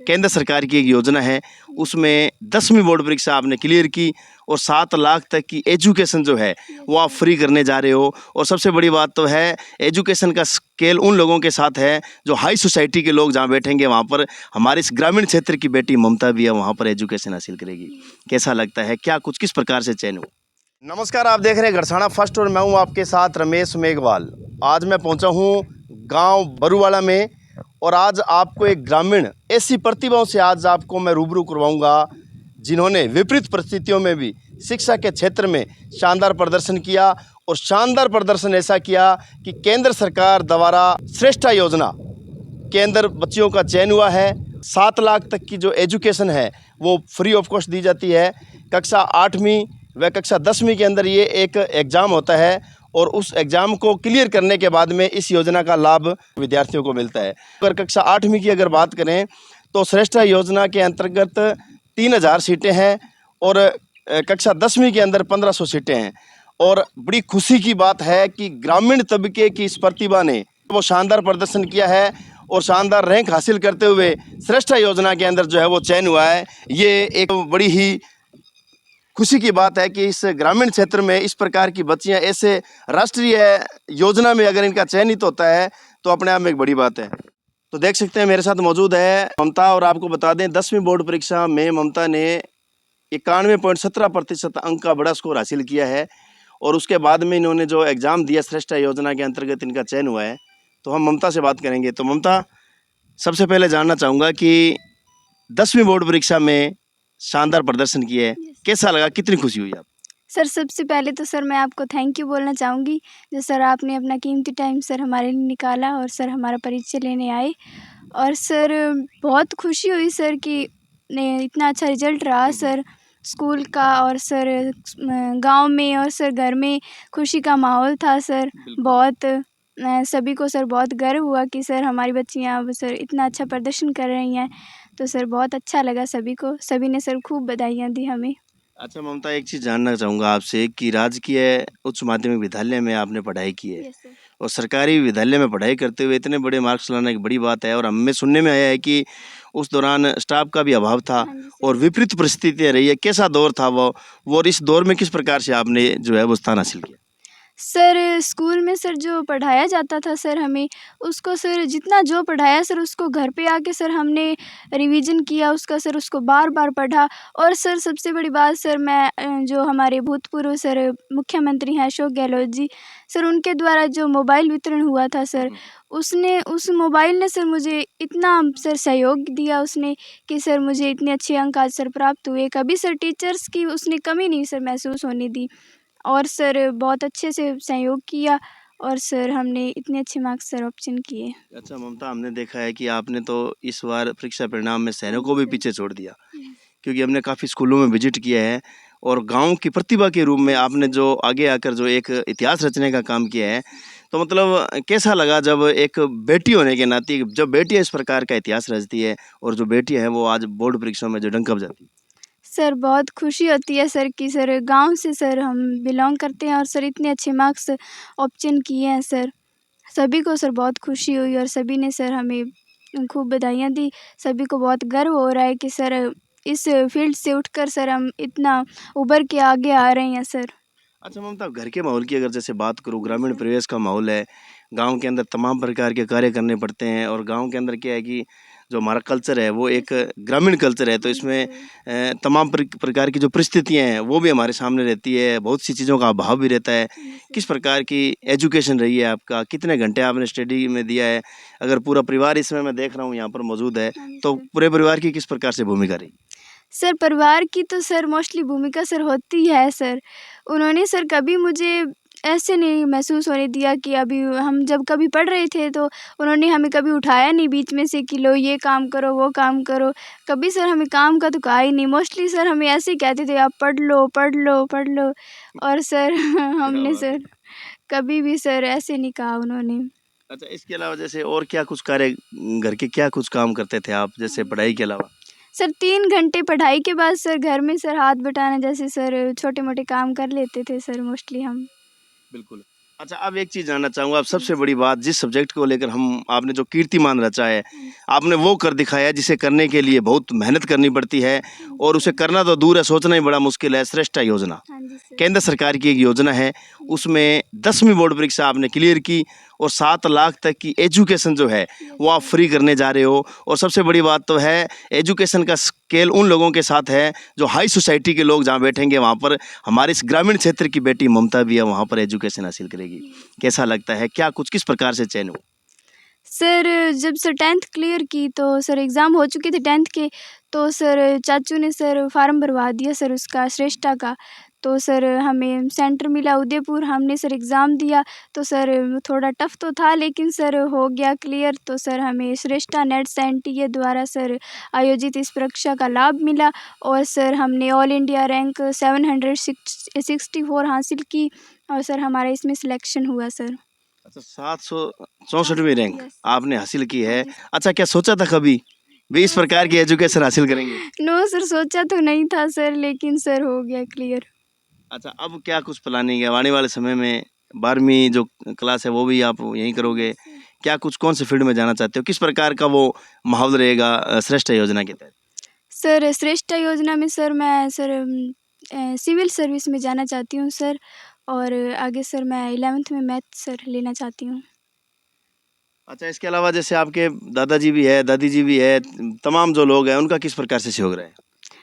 केंद्र सरकार की एक योजना है, उसमें 10वीं बोर्ड परीक्षा आपने क्लियर की और 7 लाख तक की एजुकेशन जो है वो आप फ्री करने जा रहे हो। और सबसे बड़ी बात तो है, एजुकेशन का स्केल उन लोगों के साथ है जो हाई सोसाइटी के लोग जहाँ बैठेंगे वहाँ पर हमारे इस ग्रामीण क्षेत्र की बेटी ममता भी है, वहाँ पर एजुकेशन हासिल करेगी। कैसा लगता है, क्या कुछ किस प्रकार से चयन हुआ? नमस्कार, आप देख रहे हैं गढ़साना फर्स्ट और मैं हूँ आपके साथ रमेश मेघवाल। आज मैं पहुँचा हूँ गांव बरूवाला में और आज आपको एक ग्रामीण ऐसी प्रतिभाओं से आज आपको मैं रूबरू करवाऊंगा जिन्होंने विपरीत परिस्थितियों में भी शिक्षा के क्षेत्र में शानदार प्रदर्शन किया। और शानदार प्रदर्शन ऐसा किया कि केंद्र सरकार द्वारा श्रेष्ठ योजना के अंदर बच्चियों का चयन हुआ है। 7 लाख तक की जो एजुकेशन है वो फ्री ऑफ कॉस्ट दी जाती है। कक्षा 8वीं व कक्षा 10वीं के अंदर ये एक एग्ज़ाम होता है और उस एग्ज़ाम को क्लियर करने के बाद में इस योजना का लाभ विद्यार्थियों को मिलता है। अगर कक्षा 8वीं की अगर बात करें तो श्रेष्ठ योजना के अंतर्गत 3000 सीटें हैं और कक्षा 10वीं के अंदर 1500 सीटें हैं। और बड़ी खुशी की बात है कि ग्रामीण तबके की इस प्रतिभा ने वो शानदार प्रदर्शन किया है और शानदार रैंक हासिल करते हुए श्रेष्ठ योजना के अंदर जो है वो चयन हुआ है। ये एक बड़ी ही खुशी की बात है कि इस ग्रामीण क्षेत्र में इस प्रकार की बच्चियां ऐसे राष्ट्रीय योजना में अगर इनका चयनित होता है तो अपने आप में एक बड़ी बात है। तो देख सकते हैं मेरे साथ मौजूद है ममता। और आपको बता दें 10वीं बोर्ड परीक्षा में ममता ने 91.17% अंक का बड़ा स्कोर हासिल किया है। और उसके बाद में इन्होंने जो एग्ज़ाम दिया श्रेष्ठ योजना के अंतर्गत इनका चयन हुआ है। तो हम ममता से बात करेंगे। तो ममता, सबसे पहले जानना चाहूँगा कि 10वीं बोर्ड परीक्षा में शानदार प्रदर्शन किए है, कैसा लगा, कितनी खुशी हुई आप? सर सबसे पहले तो सर मैं आपको थैंक यू बोलना चाहूँगी जो सर आपने अपना कीमती टाइम सर हमारे लिए निकाला और सर हमारा परिचय लेने आए। और सर बहुत खुशी हुई सर कि इतना अच्छा रिजल्ट रहा सर स्कूल का। और सर गांव में और सर घर में खुशी का माहौल था सर। बहुत सभी को सर बहुत गर्व हुआ कि सर हमारी बच्चियां अब सर इतना अच्छा प्रदर्शन कर रही हैं। तो सर बहुत अच्छा लगा सभी को, सभी ने सर खूब बधाइयाँ दी हमें। अच्छा ममता, एक चीज़ जानना चाहूँगा आपसे कि राजकीय उच्च माध्यमिक विद्यालय में आपने पढ़ाई की है यस सर। और सरकारी विद्यालय में पढ़ाई करते हुए इतने बड़े मार्क्स लाना एक बड़ी बात है। और हमें सुनने में आया है कि उस दौरान स्टाफ का भी अभाव था हाँ जी सर। और विपरीत परिस्थितियाँ रही है। कैसा दौर था वो और इस दौर में किस प्रकार से आपने जो है वो स्थान हासिल किया? सर स्कूल में सर जो पढ़ाया जाता था सर हमें उसको सर जितना जो पढ़ाया सर उसको घर पे आके सर हमने रिवीजन किया उसका सर, उसको बार बार पढ़ा। और सर सबसे बड़ी बात सर मैं जो हमारे भूतपूर्व सर मुख्यमंत्री हैं अशोक गहलोत जी सर, उनके द्वारा जो मोबाइल वितरण हुआ था सर, उसने उस मोबाइल ने सर मुझे इतना सर सहयोग दिया उसने कि सर मुझे इतने अच्छे अंक आज सर प्राप्त हुए। कभी सर टीचर्स की उसने कमी नहीं सर महसूस होने दी और सर बहुत अच्छे से सहयोग किया और सर हमने इतने अच्छे मार्क्स सर ऑब्टेन किए। अच्छा ममता, हमने देखा है कि आपने तो इस बार परीक्षा परिणाम में शहरों को भी पीछे छोड़ दिया, क्योंकि हमने काफ़ी स्कूलों में विजिट किया है और गांव की प्रतिभा के रूप में आपने जो आगे आकर जो एक इतिहास रचने का काम किया है। तो मतलब कैसा लगा जब एक बेटी होने के नाते, जब बेटियां इस प्रकार का इतिहास रचती है और जो बेटियां हैं वो आज बोर्ड परीक्षाओं में जो डंक बजाती है? सर बहुत खुशी होती है सर कि सर गांव से सर हम बिलोंग करते हैं और सर इतने अच्छे मार्क्स ऑब्टेन किए हैं सर। सभी को सर बहुत खुशी हुई और सभी ने सर हमें खूब बधाइयाँ दी। सभी को बहुत गर्व हो रहा है कि सर इस फील्ड से उठकर सर हम इतना उभर के आगे आ रहे हैं सर। अच्छा ममता, घर के माहौल की अगर जैसे बात करूँ, ग्रामीण परिवेश का माहौल है, गांव के अंदर तमाम प्रकार के कार्य करने पड़ते हैं और गांव के अंदर क्या है कि जो हमारा कल्चर है वो एक ग्रामीण कल्चर है। तो इसमें तमाम प्रकार की जो परिस्थितियां हैं वो भी हमारे सामने रहती है, बहुत सी चीज़ों का अभाव भी रहता है। किस प्रकार की एजुकेशन रही है आपका, कितने घंटे आपने स्टडी में दिया है? अगर पूरा परिवार इसमें मैं देख रहा हूँ यहाँ पर मौजूद है, तो पूरे परिवार की किस प्रकार से भूमिका रही? सर परिवार की तो सर मोस्टली भूमिका सर होती है सर। उन्होंने सर कभी मुझे ऐसे नहीं महसूस होने दिया कि अभी हम जब कभी पढ़ रहे थे तो उन्होंने हमें कभी उठाया नहीं बीच में से कि लो ये काम करो वो काम करो। कभी सर हमें काम का तो कहा ही नहीं। मोस्टली सर हमें ऐसे ही कहते थे आप पढ़ लो पढ़ लो पढ़ लो। और सर क्या हमने बात है। सर कभी भी सर ऐसे नहीं कहा उन्होंने। अच्छा, इसके अलावा जैसे और क्या कुछ कार्य, घर के क्या कुछ काम करते थे आप जैसे पढ़ाई के अलावा? सर 3 घंटे पढ़ाई के बाद सर घर में सर हाथ बटाना जैसे सर छोटे मोटे काम कर लेते थे सर मोस्टली हम। बिल्कुल। अच्छा, अब एक चीज़ जानना चाहूँगा, अब सबसे बड़ी बात जिस सब्जेक्ट को लेकर हम आपने जो कीर्तिमान रचा है, आपने वो कर दिखाया है जिसे करने के लिए बहुत मेहनत करनी पड़ती है और उसे करना तो दूर है, सोचना ही बड़ा मुश्किल है। श्रेष्ठा योजना हाँ जी सर। केंद्र सरकार की एक योजना है, उसमें 10वीं बोर्ड परीक्षा आपने क्लियर की और 7 लाख तक की एजुकेशन जो है वो आप फ्री करने जा रहे हो। और सबसे बड़ी बात तो है, एजुकेशन का स्केल उन लोगों के साथ है जो हाई सोसाइटी के लोग जहाँ बैठेंगे वहाँ पर हमारे इस ग्रामीण क्षेत्र की बेटी ममता भी है, वहाँ पर एजुकेशन हासिल करेगी। कैसा लगता है, क्या कुछ किस प्रकार से चयन हुआ? सर जब सर 10th क्लियर की तो सर एग्ज़ाम हो चुके थे 10th के, तो सर चाचू ने सर फार्म भरवा दिया सर उसका श्रेष्ठा का। तो सर हमें सेंटर मिला उदयपुर, हमने सर एग्ज़ाम दिया तो सर थोड़ा टफ़ तो था लेकिन सर हो गया क्लियर। तो सर हमें श्रेष्ठा नेट्स एनटीए द्वारा सर आयोजित इस परीक्षा का लाभ मिला और सर हमने ऑल इंडिया रैंक 764 हासिल की और सर हमारा इसमें सिलेक्शन हुआ सर। अच्छा, 764वीं रैंक यस। आपने हासिल की हाँ है। जी सर। अच्छा, क्या सोचा था कभी भी इस प्रकार की एजुकेशन हासिल करेंगे? नो सर, सोचा तो नहीं था सर लेकिन सर हो गया क्लियर। अच्छा, अब क्या कुछ प्लानिंग है आने वाले समय में? 12वीं जो क्लास है वो भी आप यहीं करोगे? क्या कुछ कौन से फील्ड में जाना चाहते हो? किस प्रकार का वो माहौल रहेगा श्रेष्ठ योजना के तहत? सर श्रेष्ठा योजना में सर मैं सर सिविल सर्विस में जाना चाहती हूँ सर और आगे सर मैं 11th में मैथ सर लेना चाहती हूँ। अच्छा, इसके अलावा जैसे आपके दादाजी भी है, दादी जी भी है, तमाम जो लोग हैं उनका किस प्रकार से सहयोग रहा है?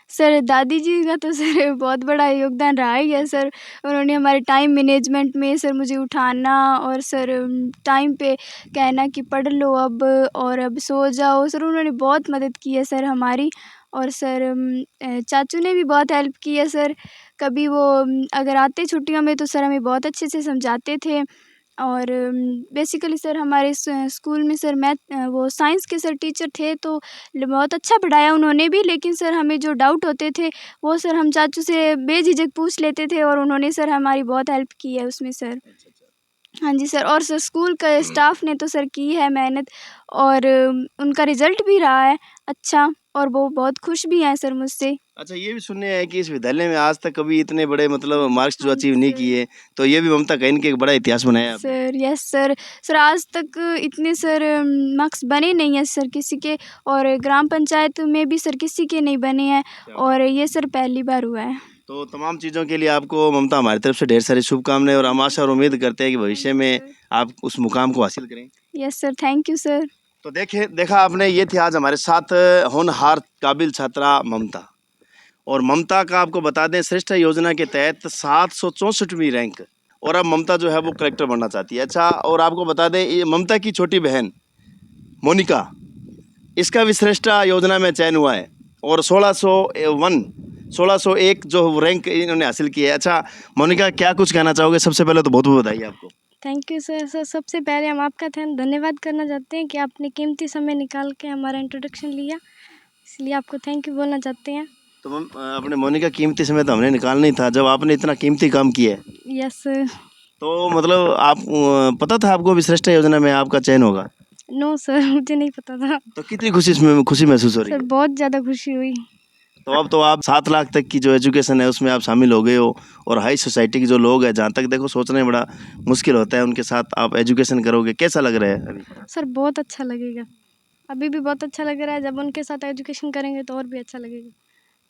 सर दादी जी का तो सर बहुत बड़ा योगदान रहा ही है सर। उन्होंने हमारे टाइम मैनेजमेंट में सर मुझे उठाना और सर टाइम पे कहना कि पढ़ लो अब और अब सो जाओ। सर उन्होंने बहुत मदद की है सर हमारी और सर चाचू ने भी बहुत हेल्प की है सर। कभी वो अगर आते छुट्टियों में तो सर हमें बहुत अच्छे से समझाते थे और बेसिकली सर हमारे स्कूल में सर वो साइंस के सर टीचर थे तो बहुत अच्छा पढ़ाया उन्होंने भी, लेकिन सर हमें जो डाउट होते थे वो सर हम चाचू से बेझिझक पूछ लेते थे और उन्होंने सर हमारी बहुत हेल्प की है उसमें सर। हाँ जी सर, और सर स्कूल का स्टाफ ने तो सर की है मेहनत और उनका रिज़ल्ट भी रहा है अच्छा और वो बहुत खुश भी हैं सर मुझसे। अच्छा, ये भी सुनने है कि इस विद्यालय में आज तक कभी इतने बड़े मतलब मार्क्स जो हाँ जी अचीव नहीं सर। किए, तो ये भी ममता कहीं न कहीं एक बड़ा इतिहास बनाया आपने। Sir yes sir. सर आज तक इतने सर मार्क्स बने नहीं हैं सर किसी के और ग्राम पंचायत में भी सर किसी के नहीं बने हैं और ये सर पहली बार हुआ है। तो तमाम चीज़ों के लिए आपको ममता हमारी तरफ से ढेर सारी शुभकामनाएँ और हम आशा और उम्मीद करते हैं कि भविष्य में आप उस मुकाम को हासिल करें। Yes sir, thank you sir. तो देखा आपने, ये थी आज हमारे साथ होनहार काबिल छात्रा ममता। और ममता का आपको बता दें, श्रेष्ठ योजना के तहत 764वीं रैंक और अब ममता जो है वो कलेक्टर बनना चाहती है। अच्छा, और आपको बता दें ये ममता की छोटी बहन मोनिका, इसका भी श्रेष्ठ योजना में चयन हुआ है और 1601 जो रैंक इन्होंने हासिल की है। अच्छा मोनिका, क्या कुछ कहना चाहोगे? सबसे पहले तो बहुत बहुत बधाई आपको। Thank you sir. सर सबसे पहले हम आपका धन्यवाद करना चाहते हैं कि आपने कीमती समय निकाल के हमारा इंट्रोडक्शन लिया, इसलिए आपको थैंक यू बोलना चाहते हैं। तो अपने मोनिका, कीमती समय तो हमने निकालना ही था जब आपने इतना कीमती काम किया है। Yes sir. तो मतलब आप पता था आपको भी श्रेष्ठ योजना में आपका चयन होगा? नो सर, मुझे नहीं पता था। तो कितनी खुशी इसमें खुशी महसूस हो रही सर है? बहुत ज़्यादा खुशी हुई। तो अब तो आप 7 लाख तक की जो एजुकेशन है उसमें आप शामिल हो गए हो और हाई सोसाइटी के जो लोग हैं, जहाँ तक देखो सोचना ही बड़ा मुश्किल होता है, उनके साथ आप एजुकेशन करोगे, कैसा लग रहा है अभी? सर बहुत अच्छा लगेगा, अभी भी बहुत अच्छा लग रहा है। जब उनके साथ एजुकेशन करेंगे तो और भी अच्छा लगेगा।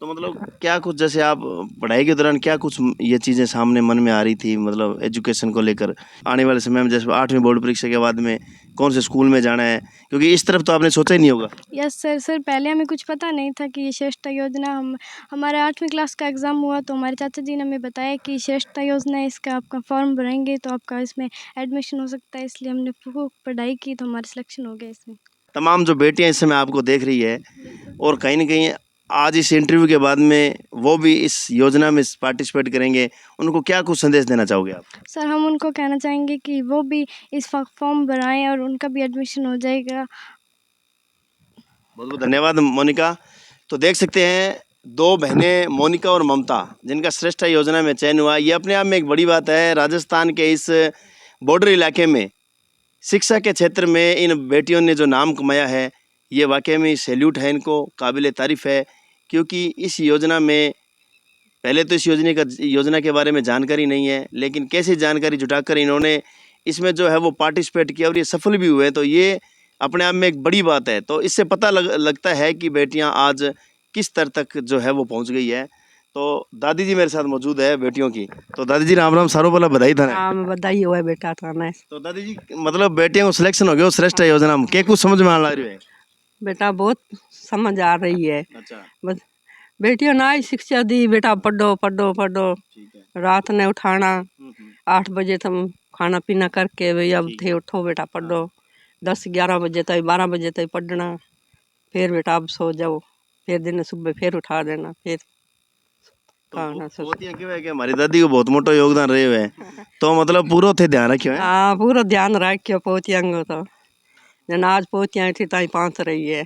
तो मतलब क्या कुछ, जैसे आप पढ़ाई के दौरान क्या कुछ ये चीज़ें सामने मन में आ रही थी, मतलब एजुकेशन को लेकर आने वाले समय में, जैसे 8वीं बोर्ड परीक्षा के बाद में कौन से स्कूल में जाना है, क्योंकि इस तरफ तो आपने सोचा ही नहीं होगा। Yes sir. सर पहले हमें कुछ पता नहीं था कि ये श्रेष्ठा योजना, हमारे 8वीं क्लास का एग्ज़ाम हुआ तो हमारे चाचा जी ने हमें बताया कि श्रेष्ठा योजना है, इसका आपका फॉर्म भरेंगे तो आपका इसमें एडमिशन हो सकता है, इसलिए हमने खूब पढ़ाई की तो हमारा सिलेक्शन हो गया इसमें। तमाम जो बेटियां इस समय आपको देख रही है और कहीं ना कहीं आज इस इंटरव्यू के बाद में वो भी इस योजना में पार्टिसिपेट करेंगे, उनको क्या कुछ संदेश देना चाहोगे आप? सर हम उनको कहना चाहेंगे कि वो भी इस फॉर्म भराएं और उनका भी एडमिशन हो जाएगा। बहुत बहुत धन्यवाद मोनिका। तो देख सकते हैं, दो बहनें मोनिका और ममता, जिनका श्रेष्ठ योजना में चयन हुआ, ये अपने आप में एक बड़ी बात है। राजस्थान के इस बॉर्डर इलाके में शिक्षा के क्षेत्र में इन बेटियों ने जो नाम कमाया है, ये वाकई में सैल्यूट है इनको, काबिल तारीफ़ है। क्योंकि इस योजना में पहले तो इस योजना के बारे में जानकारी नहीं है, लेकिन कैसे जानकारी जुटाकर इन्होंने इसमें जो है वो पार्टिसिपेट किया और ये सफल भी हुए, तो ये अपने आप में एक बड़ी बात है। तो इससे पता लगता है कि बेटियां आज किस स्तर तक जो है वो पहुंच गई है। तो दादी जी मेरे साथ मौजूद है बेटियों की। तो दादी जी राम राम, सारों पहला बधाई था। हाँ बधाई हुआ बेटा थाने। तो दादी जी मतलब बेटियों को सिलेक्शन हो गया श्रेष्ठ योजना में, क्या कुछ समझ में आने लग रही है? बेटा बहुत समझ आ रही है। अच्छा, बस बेटियों ना ही शिक्षा दी, बेटा पढ़ो पढ़ो पढ़ो। ठीक है। रात ने उठाना 8 बजे तुम खाना पीना करके भाई अब थे उठो बेटा पढ़ो। 10-11 बजे तक 12 बजे तक पढ़ना, फिर बेटा अब सो जाओ, फिर दिन सुबह फिर उठा देना, फिर खाना सब। पोतियां क्यों है कि हमारी दादी को बहुत मोटा योगदान रहे हुए हैं, तो मतलब पूरा थे ध्यान रखियो है। हाँ पूरा ध्यान रखियो पोतियां को तो, जन आज पोतियां थी ताई पांच रही है।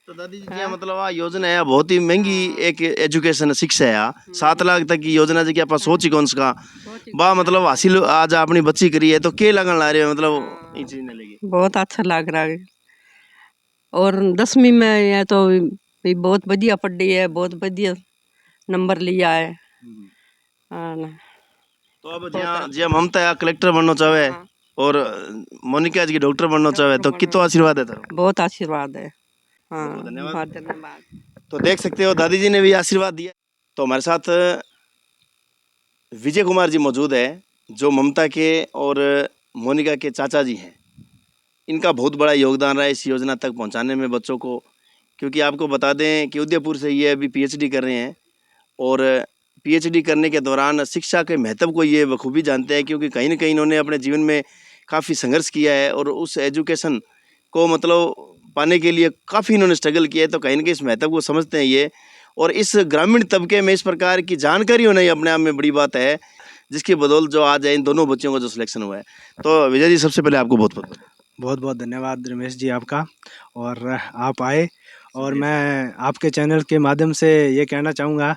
तो दादी जी क्या मतलब आ योजना है बहुत ही महंगी एक एजुकेशन शिक्षा है आ 7 लाख तक की योजना जी की आप सोच ही कौन सा बा मतलब हासिल आज अपनी बच्ची करी है, तो के लगन ला रहे हो मतलब ये चीज नहीं लगी। बहुत अच्छा लग रहा है। और 10वीं में है तो भी बहुत बढ़िया पढ़ी है, बहुत बढ़िया नंबर लिया है। हाँ ना। तो अब जी ममता कलेक्टर बनना चाहे और मोनिका जी की डॉक्टर बनना चाहे, तो कितना आशीर्वाद है तेरा? बहुत आशीर्वाद है। हाँ बहुत धन्यवाद। धन्यवाद। तो देख सकते हो दादी जी ने भी आशीर्वाद दिया। तो हमारे साथ विजय कुमार जी मौजूद है, जो ममता के और मोनिका के चाचा जी हैं। इनका बहुत बड़ा योगदान रहा है इस योजना तक पहुंचाने में बच्चों को, क्योंकि आपको बता दें कि उदयपुर से ये अभी पीएचडी कर रहे हैं और पीएचडी करने के दौरान शिक्षा के महत्व को ये बखूबी जानते हैं, क्योंकि कहीं ना कहीं इन्होंने अपने जीवन में काफ़ी संघर्ष किया है और उस एजुकेशन को मतलब पाने के लिए काफ़ी इन्होंने स्ट्रगल किया है। तो कहीं ना कहीं इस महत्व को समझते हैं ये, और इस ग्रामीण तबके में इस प्रकार की जानकारी होना ही अपने आप में बड़ी बात है, जिसकी बदौलत जो आज है इन दोनों बच्चों का जो सिलेक्शन हुआ है। तो विजय जी सबसे पहले आपको बहुत बहुत बहुत धन्यवाद रमेश जी आपका, और आप आए। और मैं आपके चैनल के माध्यम से ये कहना चाहूँगा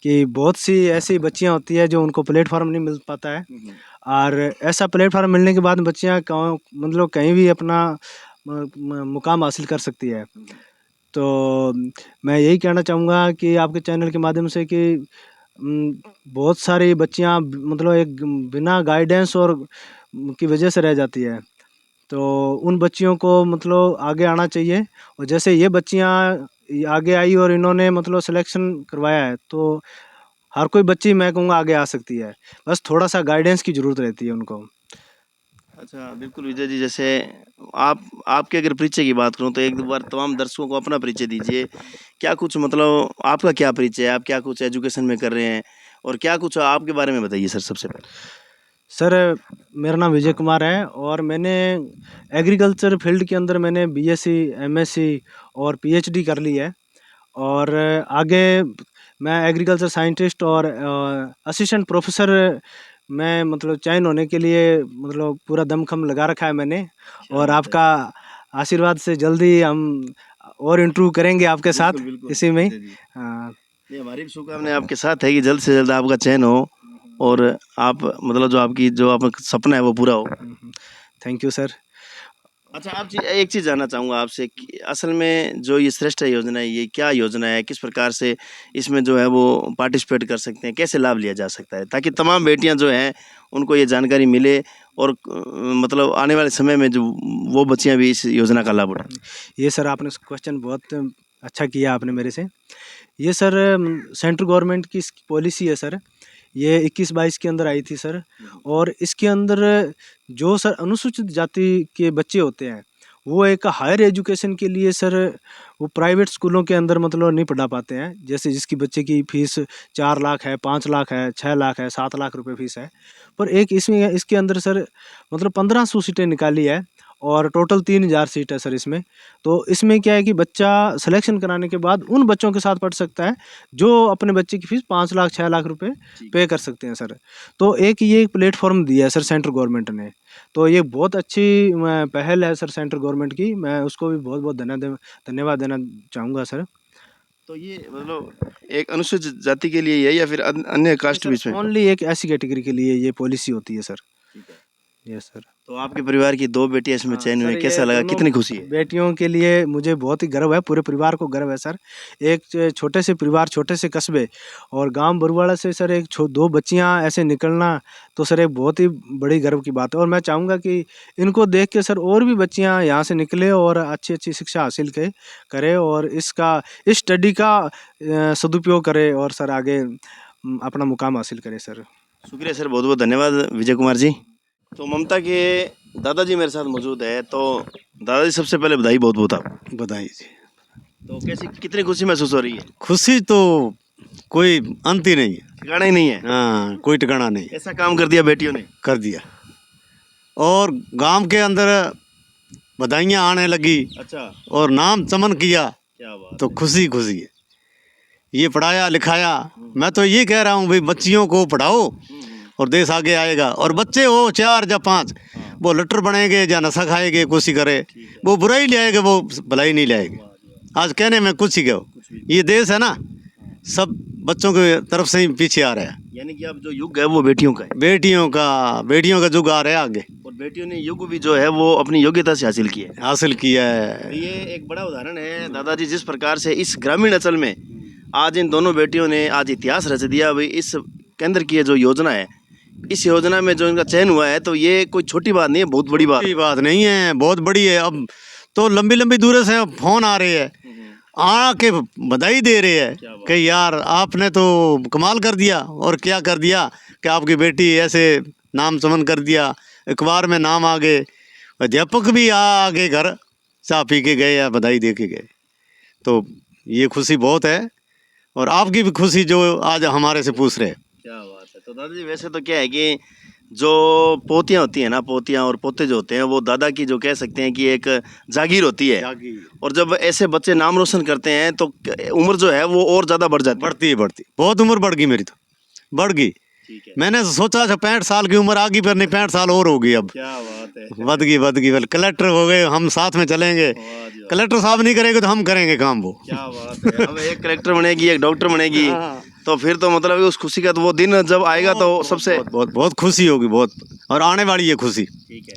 कि बहुत सी ऐसी बच्चियाँ होती है जो उनको प्लेटफॉर्म नहीं मिल पाता है, और ऐसा प्लेटफॉर्म मिलने के बाद बच्चियाँ मतलब कहीं भी अपना मुकाम हासिल कर सकती है। तो मैं यही कहना चाहूँगा कि आपके चैनल के माध्यम से कि बहुत सारी बच्चियाँ मतलब एक बिना गाइडेंस और की वजह से रह जाती है, तो उन बच्चियों को मतलब आगे आना चाहिए। और जैसे ये बच्चियाँ आगे आई और इन्होंने मतलब सिलेक्शन करवाया है, तो हर कोई बच्ची मैं कहूँगा आगे आ सकती है, बस थोड़ा सा गाइडेंस की ज़रूरत रहती है उनको। अच्छा, बिल्कुल विजय जी, जैसे आपके अगर परिचय की बात करूं तो एक बार तमाम दर्शकों को अपना परिचय दीजिए। क्या कुछ मतलब आपका क्या परिचय है, आप क्या कुछ एजुकेशन में कर रहे हैं और क्या कुछ आपके बारे में बताइए सर सबसे पहले। सर मेरा नाम विजय कुमार है और मैंने एग्रीकल्चर फील्ड के अंदर मैंने बीएससी, एमएससी और पीएचडी कर ली है, और आगे मैं एग्रीकल्चर साइंटिस्ट और असिस्टेंट प्रोफेसर में मतलब चयन होने के लिए मतलब पूरा दमखम लगा रखा है मैंने। और आपका आशीर्वाद से जल्दी हम और इंटरव्यू करेंगे आपके साथ इसी में। हाँ, ये हमारी भी शुभकामनाएं आपके साथ है कि जल्द से जल्द आपका चयन हो और आप मतलब जो आपका सपना है वो पूरा हो। Thank you sir. अच्छा, एक चीज़ जानना चाहूँगा आपसे कि असल में जो ये श्रेष्ठ योजना है, ये क्या योजना है, किस प्रकार से इसमें जो है वो पार्टिसिपेट कर सकते हैं, कैसे लाभ लिया जा सकता है, ताकि तमाम बेटियां जो हैं उनको ये जानकारी मिले और मतलब आने वाले समय में जो वो बच्चियां भी इस योजना का लाभ उठाएं। ये सर आपने क्वेश्चन बहुत अच्छा किया आपने मेरे से। ये सर सेंट्रल गवर्नमेंट की पॉलिसी है सर, ये 21-22 के अंदर आई थी सर। और इसके अंदर जो सर अनुसूचित जाति के बच्चे होते हैं वो एक हायर एजुकेशन के लिए सर वो प्राइवेट स्कूलों के अंदर मतलब नहीं पढ़ा पाते हैं। जैसे जिसकी बच्चे की फ़ीस 4 लाख है, 5 लाख है, 6 लाख है, 7 लाख रुपए फ़ीस है, पर एक इसमें इसके अंदर सर मतलब 1500 सीटें निकाली है और टोटल 3000 सीट है सर इसमें। तो इसमें क्या है कि बच्चा सिलेक्शन कराने के बाद उन बच्चों के साथ पढ़ सकता है जो अपने बच्चे की फ़ीस 5 लाख 6 लाख रुपए पे कर सकते हैं सर। तो एक ये प्लेटफॉर्म दिया है सर सेंट्रल गवर्नमेंट ने, तो ये बहुत अच्छी पहल है सर सेंट्रल गवर्नमेंट की, मैं उसको भी बहुत बहुत धन्यवाद देना चाहूँगा सर। तो ये मतलब एक अनुसूचित जाति के लिए है या फिर अन्य कास्ट भी इसमें? ओनली एक ऐसी कैटेगरी के लिए ये पॉलिसी होती है सर। ठीक है। Yes sir. तो आपके परिवार की 2 बेटियां इसमें हाँ, चयन हुई, सर, कैसा ये लगा, दोनों कितनी खुशी है? बेटियों के लिए मुझे बहुत ही गर्व है, पूरे परिवार को गर्व है सर। एक छोटे से परिवार, छोटे से कस्बे और गांव बरुआड़ा से सर एक 2 बच्चियां ऐसे निकलना तो सर एक बहुत ही बड़ी गर्व की बात है। और मैं चाहूँगा कि इनको देख के सर और भी बच्चियां यहाँ से निकले और अच्छी शिक्षा हासिल करें और इस स्टडी का सदुपयोग करें और सर आगे अपना मुकाम हासिल करें सर। शुक्रिया सर, बहुत बहुत धन्यवाद विजय कुमार जी। तो ममता के दादाजी मेरे साथ मौजूद है, तो दादाजी सबसे पहले बधाई बहुत बहुत आपको। बधाई जी। तो कैसी कितनी खुशी महसूस हो रही है? खुशी तो कोई अंत ही नहीं है। ठिकाना ही नहीं है, हाँ, कोई ठिकाना नहीं, ऐसा काम कर दिया बेटियों ने। कर दिया। और गांव के अंदर बधाइयाँ आने लगी अच्छा, और नाम चमन किया क्या बात। तो खुशी खुशी है। ये पढ़ाया लिखाया, मैं तो ये कह रहा हूँ भाई बच्चियों को पढ़ाओ और देश आगे आएगा। और बच्चे हो 4 या 5 वो लट्टर बनेंगे या नशा खाएंगे, कुछ ही करे, वो बुराई ले आएगा, वो भलाई नहीं लाएंगे। आज कहने में कुछ ही कहो, ये देश है ना, सब बच्चों के तरफ से ही पीछे आ रहा है। यानी कि अब जो युग है वो बेटियों का है, बेटियों का युग आ रहा है आगे, और बेटियों ने युग भी जो है वो अपनी योग्यता से हासिल की है। हासिल किया है। ये एक बड़ा उदाहरण है दादाजी, जिस प्रकार से इस ग्रामीण अंचल में आज इन दोनों बेटियों ने आज इतिहास रच दिया। भाई इस केंद्र की ये जो योजना है, इस योजना में जो इनका चयन हुआ है, तो ये कोई छोटी बात नहीं है, बहुत बड़ी बात। छोटी बात नहीं है, बहुत बड़ी है। अब तो लंबी लंबी दूर से फोन आ रहे हैं, आके बधाई दे रहे हैं कि यार आपने तो कमाल कर दिया। और क्या कर दिया कि आपकी बेटी ऐसे नाम चमन कर दिया, अखबार में नाम आ गए, अध्यापक भी आगे घर चाय पी के गए या बधाई दे के गए। तो ये खुशी बहुत है और आपकी भी खुशी जो आज हमारे से पूछ रहे हैं। क्या बात है। तो दादाजी वैसे तो क्या है कि जो पोतियाँ होती हैं ना, पोतियाँ और पोते जो होते हैं, वो दादा की जो कह सकते हैं कि एक जागीर होती है। और जब ऐसे बच्चे नाम रोशन करते हैं तो उम्र जो है वो और ज़्यादा बढ़ जाती है। बढ़ती बहुत उम्र बढ़ गई मेरी, तो बढ़ गई। ठीक है, मैंने सोचा था 65 साल की उम्र आ गई, पर नहीं, 65 साल और हो गई अब। क्या बात है। बद गई। बल कलेक्टर हो गए, हम साथ में चलेंगे। वाह जी वाह। कलेक्टर साहब नहीं करेंगे तो हम करेंगे काम वो। क्या बात है। अब एक कलेक्टर बनेगी, एक डॉक्टर बनेगी, हाँ। तो फिर तो मतलब उस खुशी का तो वो दिन जब आएगा तो सबसे बहुत खुशी होगी, बहुत। और आने वाली है खुशी। ठीक है।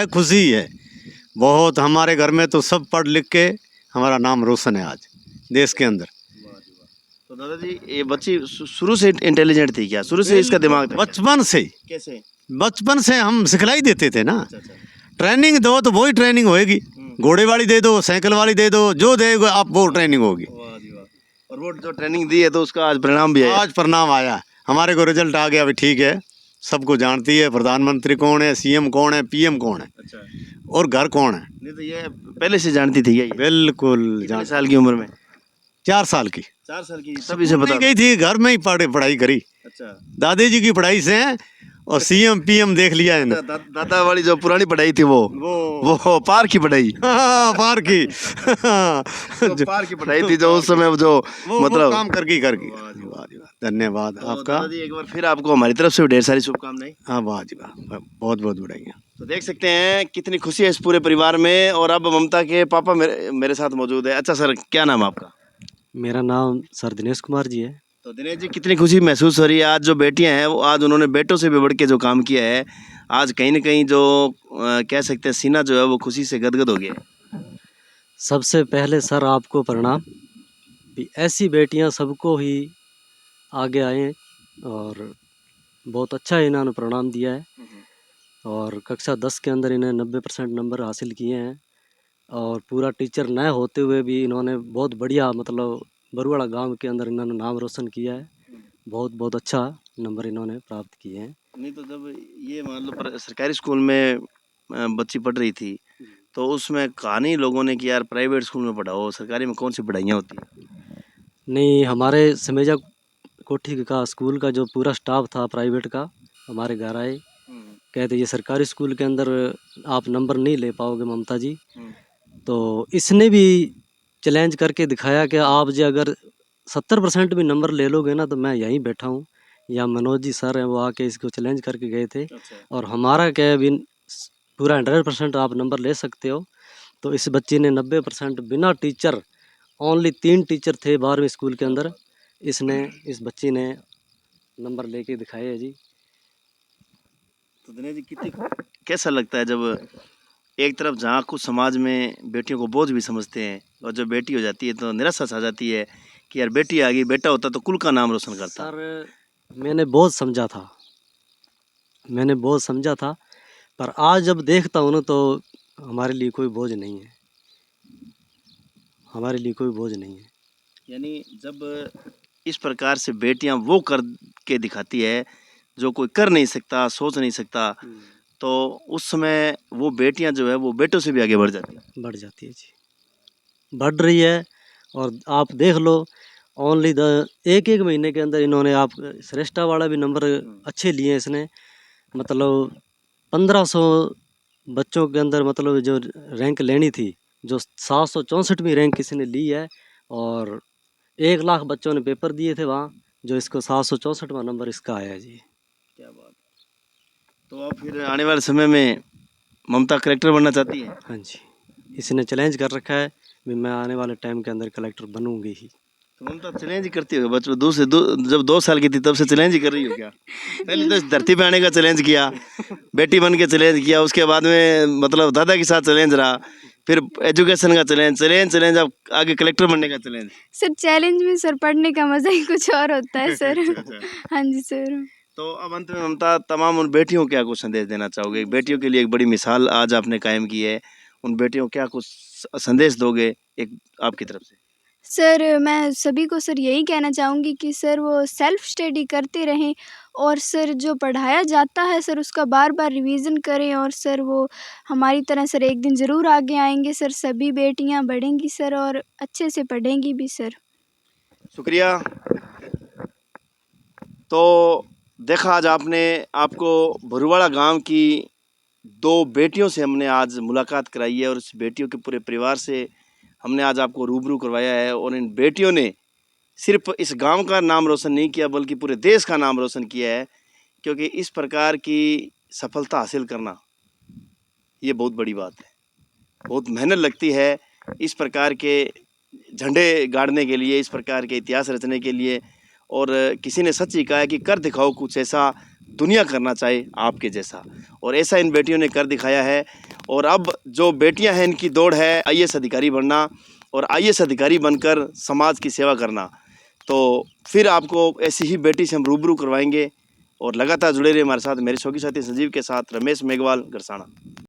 खुशी है बहुत। हमारे घर में तो सब पढ़ लिख के हमारा नाम रोशन है आज देश के अंदर। तो दादाजी ये बच्ची शुरू से इंटेलिजेंट थी क्या? शुरू से इसका दिमाग था क्या? बचपन से कैसे? बचपन से हम सिखलाई देते थे ना। अच्छा। ट्रेनिंग दो तो वही ट्रेनिंग होएगी। घोड़े वाली दे दो, साइकिल वाली दे दो, जो देगा आप वो ट्रेनिंग होगी। वाह जी वाह। और वो जो ट्रेनिंग दी है तो उसका आज परिणाम भी है। आज परिणाम आया, हमारे को रिजल्ट आ गया। अभी ठीक है, सबको जानती है प्रधानमंत्री कौन है, सीएम कौन है, पीएम कौन है अच्छा। और घर कौन है। नहीं तो ये पहले से जानती थी क्या ये? बिल्कुल कितने साल की उम्र में? 4 साल की 4 साल की, तभी से पता। नहीं गई थी, घर में ही पढ़ाई करी। अच्छा। दादी जी की पढ़ाई से और सीएम पीएम देख लिया है ना। दादा वाली जो पुरानी पढ़ाई थी वो पार की पढ़ाई। हाँ, पार की। जो पार की पढ़ाई थी जो उस समय जो वो मतलब काम करके धन्यवाद आपका। दादाजी एक बार फिर आपको हमारी तरफ से भी ढेर सारी शुभकामनाएं। हाँ, वाह जी वाह, बहुत बहुत बधाइयाँ। तो देख सकते हैं कितनी खुशी है इस पूरे परिवार में। और अब ममता के पापा मेरे साथ मौजूद है। अच्छा सर, क्या नाम है आपका? मेरा नाम सर दिनेश कुमार जी है। तो दिनेश जी, कितनी खुशी महसूस हो रही है? आज जो बेटियां हैं वो आज उन्होंने बेटों से भी बढ़ के जो काम किया है, आज कहीं ना कहीं जो कह सकते हैं सीना जो है वो खुशी से गदगद हो गया है। सबसे पहले सर आपको प्रणाम भी ऐसी बेटियां सबको ही आगे आए और बहुत अच्छा इन्होंने प्रणाम दिया है। और कक्षा 10 के अंदर इन्हें 90% नंबर हासिल किए हैं और पूरा टीचर न होते हुए भी इन्होंने बहुत बढ़िया मतलब बरुआड़ा गांव के अंदर इन्होंने नाम रोशन किया है। बहुत अच्छा नंबर इन्होंने प्राप्त किए हैं। नहीं तो जब ये मान लो सरकारी स्कूल में बच्ची पढ़ रही थी तो उसमें कहानी लोगों ने कि यार प्राइवेट स्कूल में पढ़ाओ, सरकारी में कौन सी पढ़ाइयाँ होती हैं? नहीं, हमारे समेजा कोठी का स्कूल का जो पूरा स्टाफ था प्राइवेट का हमारे घर आए, कहते ये सरकारी स्कूल के अंदर आप नंबर नहीं ले पाओगे ममता जी। तो इसने भी चैलेंज करके दिखाया कि आप जो अगर 70% भी नंबर ले लोगे ना तो मैं यहीं बैठा हूँ। या मनोज जी सर हैं वो आके इसको चैलेंज करके गए थे। और हमारा क्या है भी पूरा 100% आप नंबर ले सकते हो। तो इस बच्चे ने 90% बिना टीचर, ओनली 3 टीचर थे 12वीं स्कूल के अंदर, इस बच्ची ने नंबर लेके दिखाए है जी। तो दिनेश जी कितनी कैसा लगता है जब एक तरफ जहाँ कुछ समाज में बेटियों को बोझ भी समझते हैं और जब बेटी हो जाती है तो निराशा आ जाती है कि यार बेटी आ गई, बेटा होता तो कुल का नाम रोशन करता। सर मैंने बहुत समझा था, पर आज जब देखता हूँ ना तो हमारे लिए कोई बोझ नहीं है, यानी जब इस प्रकार से बेटियां वो कर के दिखाती है जो कोई कर नहीं सकता, सोच नहीं सकता, तो उस समय वो बेटियां जो है वो बेटों से भी आगे बढ़ जाती है। बढ़ जाती है जी, बढ़ रही है। और आप देख लो ओनली एक महीने के अंदर इन्होंने आप श्रेष्ठा वाला भी नंबर अच्छे लिए इसने, मतलब 1500 बच्चों के अंदर मतलब जो रैंक लेनी थी, जो 764वीं रैंक किसी ने ली है, और 1 लाख बच्चों ने पेपर दिए थे वहाँ, जो इसको 764वां नंबर इसका आया है जी। क्या बात। तो अब फिर आने वाले समय में ममता कलेक्टर बनना चाहती है? हाँ जी, इसने चैलेंज कर रखा है भी मैं आने वाले टाइम के अंदर कलेक्टर बनूंगी ही। तो ममता चैलेंज ही करती होगी बच्चों जब 2 साल की थी तब से चैलेंज ही कर रही हो क्या? पहले तो इस धरती पे आने का चैलेंज किया, बेटी बन के चैलेंज किया, उसके बाद में मतलब दादा के साथ चैलेंज रहा, फिर एजुकेशन का चैलेंज, अब आगे कलेक्टर बनने का चैलेंज। सर चैलेंज में सर पढ़ने का मज़ा ही कुछ और होता है सर। अच्छा। हाँ जी सर। तो अब अंत में ममता तमाम उन बेटियों को क्या कुछ संदेश देना चाहोगे? बेटियों के लिए एक बड़ी मिसाल आज आपने कायम की है, उन बेटियों को क्या कुछ संदेश दोगे एक आपकी तरफ से? सर मैं सभी को सर यही कहना चाहूँगी कि सर वो सेल्फ स्टडी करते रहें और सर जो पढ़ाया जाता है सर उसका बार बार रिवीज़न करें, और सर वो हमारी तरह सर एक दिन ज़रूर आगे आएंगे सर, सभी बेटियां बढ़ेंगी सर और अच्छे से पढ़ेंगी भी सर। शुक्रिया। तो देखा आज आपको भरुवाड़ा गांव की 2 बेटियों से हमने आज मुलाकात कराई है और इस बेटियों के पूरे परिवार से हमने आज आपको रूबरू करवाया है, और इन बेटियों ने सिर्फ इस गांव का नाम रोशन नहीं किया बल्कि पूरे देश का नाम रोशन किया है, क्योंकि इस प्रकार की सफलता हासिल करना ये बहुत बड़ी बात है। बहुत मेहनत लगती है इस प्रकार के झंडे गाड़ने के लिए, इस प्रकार के इतिहास रचने के लिए, और किसी ने सच ही कहा है कि कर दिखाओ कुछ ऐसा दुनिया करना चाहे आपके जैसा, और ऐसा इन बेटियों ने कर दिखाया है। और अब जो बेटियां हैं इनकी दौड़ है आईएएस अधिकारी बनना, और आईएएस अधिकारी बनकर समाज की सेवा करना। तो फिर आपको ऐसी ही बेटी से हम रूबरू करवाएंगे, और लगातार जुड़े रहिए हमारे साथ। मेरे शौकी साथी संजीव के साथ रमेश मेघवाल, गरसाना।